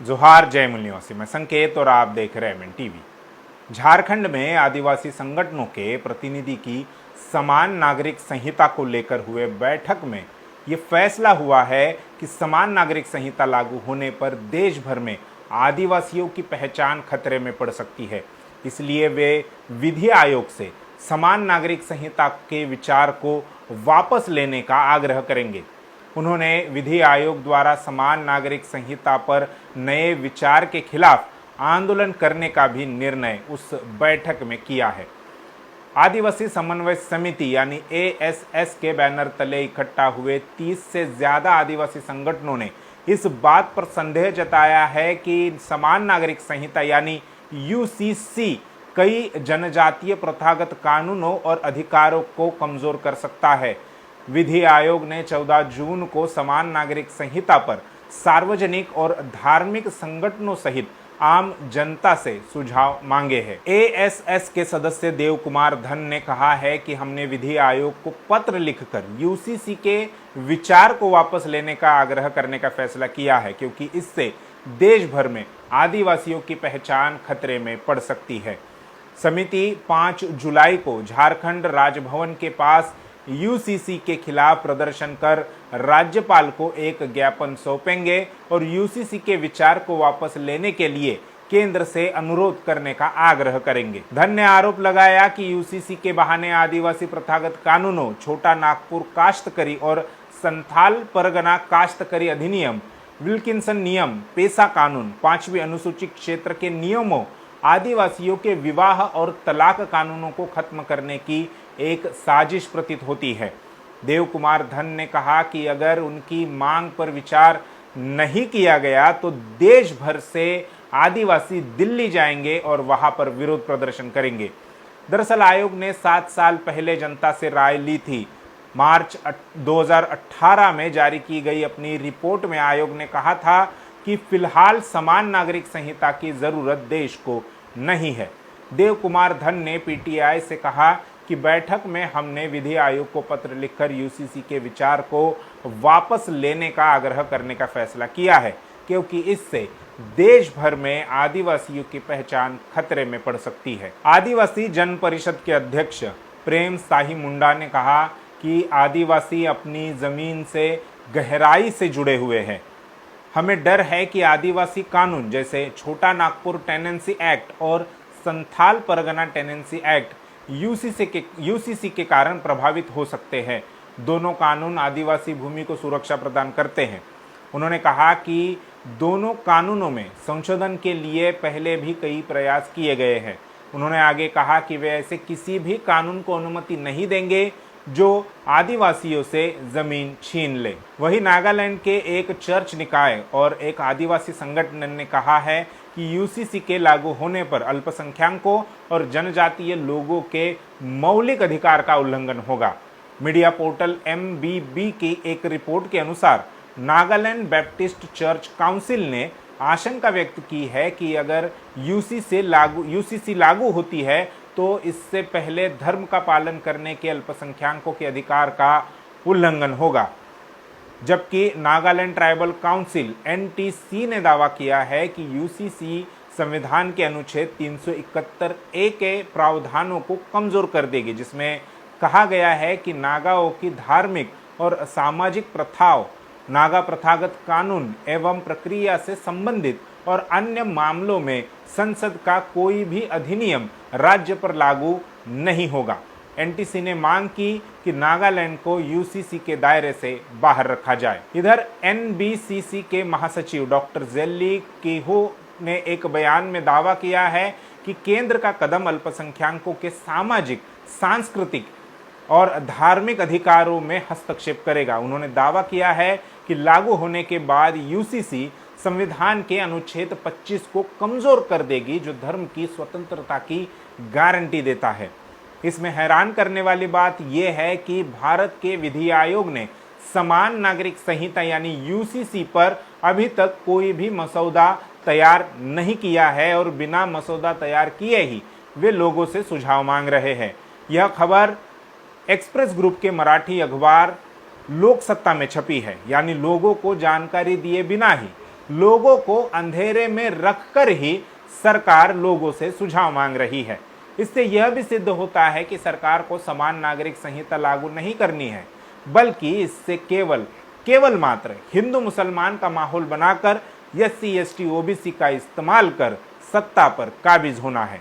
जोहार जय मूल निवासी, मैं संकेत और आप देख रहे हैं एमएन टीवी। झारखंड में आदिवासी संगठनों के प्रतिनिधि की समान नागरिक संहिता को लेकर हुए बैठक में ये फैसला हुआ है कि समान नागरिक संहिता लागू होने पर देश भर में आदिवासियों की पहचान खतरे में पड़ सकती है। इसलिए वे विधि आयोग से समान नागरिक संहिता के विचार को वापस लेने का आग्रह करेंगे। उन्होंने विधि आयोग द्वारा समान नागरिक संहिता पर नए विचार के खिलाफ आंदोलन करने का भी निर्णय उस बैठक में किया है। आदिवासी समन्वय समिति यानी ASS के बैनर तले इकट्ठा हुए 30 से ज्यादा आदिवासी संगठनों ने इस बात पर संदेह जताया है कि समान नागरिक संहिता यानी UCC कई जनजातीय प्रथागत कानूनों और अधिकारों को कमजोर कर सकता है। विधि आयोग ने 14 जून को समान नागरिक संहिता पर सार्वजनिक और धार्मिक संगठनों सहित आम जनता से सुझाव मांगे हैं। ASS के सदस्य देव कुमार धन ने कहा है कि हमने विधि आयोग को पत्र लिखकर UCC के विचार को वापस लेने का आग्रह करने का फैसला किया है, क्योंकि इससे देश भर में आदिवासियों की पहचान खतरे में पड़ सकती है। समिति 5 जुलाई को झारखंड राजभवन के पास UCC के खिलाफ प्रदर्शन कर राज्यपाल को एक ज्ञापन सौंपेंगे और UCC के विचार को वापस लेने के लिए केंद्र से अनुरोध करने का आग्रह करेंगे। धन ने आरोप लगाया कि UCC के बहाने आदिवासी प्रथागत कानूनों, छोटा नागपुर काश्तकरी और संथाल परगना काश्तकरी अधिनियम, विल्किंसन नियम, पेशा कानून, 5वीं अनुसूचित क्षेत्र के नियमों, आदिवासियों के विवाह और तलाक कानूनों को खत्म करने की एक साजिश प्रतीत होती है। देव कुमार धन ने कहा कि अगर उनकी मांग पर विचार नहीं किया गया तो देश भर से आदिवासी दिल्ली जाएंगे और वहां पर विरोध प्रदर्शन करेंगे। दरअसल आयोग ने 7 साल पहले जनता से राय ली थी। मार्च 2018 में जारी की गई अपनी रिपोर्ट में आयोग ने कहा था कि फिलहाल समान नागरिक संहिता की जरूरत देश को नहीं है। देव कुमार धन ने PTI से कहा कि बैठक में हमने विधि आयोग को पत्र लिखकर UCC के विचार को वापस लेने का आग्रह करने का फैसला किया है, क्योंकि इससे देश भर में आदिवासियों की पहचान खतरे में पड़ सकती है। आदिवासी जन परिषद के अध्यक्ष प्रेम साही मुंडा ने कहा कि आदिवासी अपनी जमीन से गहराई से जुड़े हुए हैं। हमें डर है कि आदिवासी कानून जैसे छोटा नागपुर टेनेंसी एक्ट और Santhal Pargana tenancy act UCC के कारण प्रभावित हो सकते हैं। दोनों कानून आदिवासी भूमि को सुरक्षा प्रदान करते हैं। उन्होंने कहा कि दोनों कानूनों में संशोधन के लिए पहले भी कई प्रयास किए गए हैं। उन्होंने आगे कहा कि वे ऐसे किसी भी कानून को अनुमति नहीं देंगे जो आदिवासियों से जमीन छीन ले। वहीं नागालैंड के एक चर्च निकाय और एक आदिवासी संगठन ने कहा है कि UCC के लागू होने पर अल्पसंख्यकों और जनजातीय लोगों के मौलिक अधिकार का उल्लंघन होगा। मीडिया पोर्टल MBB की एक रिपोर्ट के अनुसार नागालैंड बैप्टिस्ट चर्च काउंसिल ने आशंका व्यक्त की है कि अगर UCC लागू होती है तो इससे पहले धर्म का पालन करने के अल्पसंख्यकों के अधिकार का उल्लंघन होगा। जबकि नागालैंड ट्राइबल काउंसिल NTC ने दावा किया है कि UCC संविधान के अनुच्छेद 371A के प्रावधानों को कमजोर कर देगी, जिसमें कहा गया है कि नागाओं की धार्मिक और सामाजिक प्रथाओं, नागा प्रथागत कानून एवं प्रक्रिया से संबंधित और अन्य मामलों में संसद का कोई भी अधिनियम राज्य पर लागू नहीं होगा। NTC ने मांग की कि नागालैंड को UCC के दायरे से बाहर रखा जाए। इधर NBCC के महासचिव डॉक्टर जेली केहो ने एक बयान में दावा किया है कि केंद्र का कदम अल्पसंख्यकों के सामाजिक, सांस्कृतिक और धार्मिक अधिकारों में हस्तक्षेप करेगा। उन्होंने दावा किया है कि लागू होने के बाद UCC संविधान के अनुच्छेद 25 को कमजोर कर देगी, जो धर्म की स्वतंत्रता की गारंटी देता है। इसमें हैरान करने वाली बात यह है कि भारत के विधि आयोग ने समान नागरिक संहिता यानी UCC पर अभी तक कोई भी मसौदा तैयार नहीं किया है और बिना मसौदा तैयार किए ही वे लोगों से सुझाव मांग रहे हैं। यह खबर एक्सप्रेस ग्रुप के मराठी अखबार लोक सत्ता में छपी है, यानी लोगों को जानकारी दिए बिना ही लोगों को अंधेरे में रखकर ही सरकार लोगों से सुझाव मांग रही है। इससे यह भी सिद्ध होता है कि सरकार को समान नागरिक संहिता लागू नहीं करनी है, बल्कि इससे केवल मात्र हिंदू मुसलमान का माहौल बनाकर SC ST OBC का इस्तेमाल कर सत्ता पर काबिज होना है।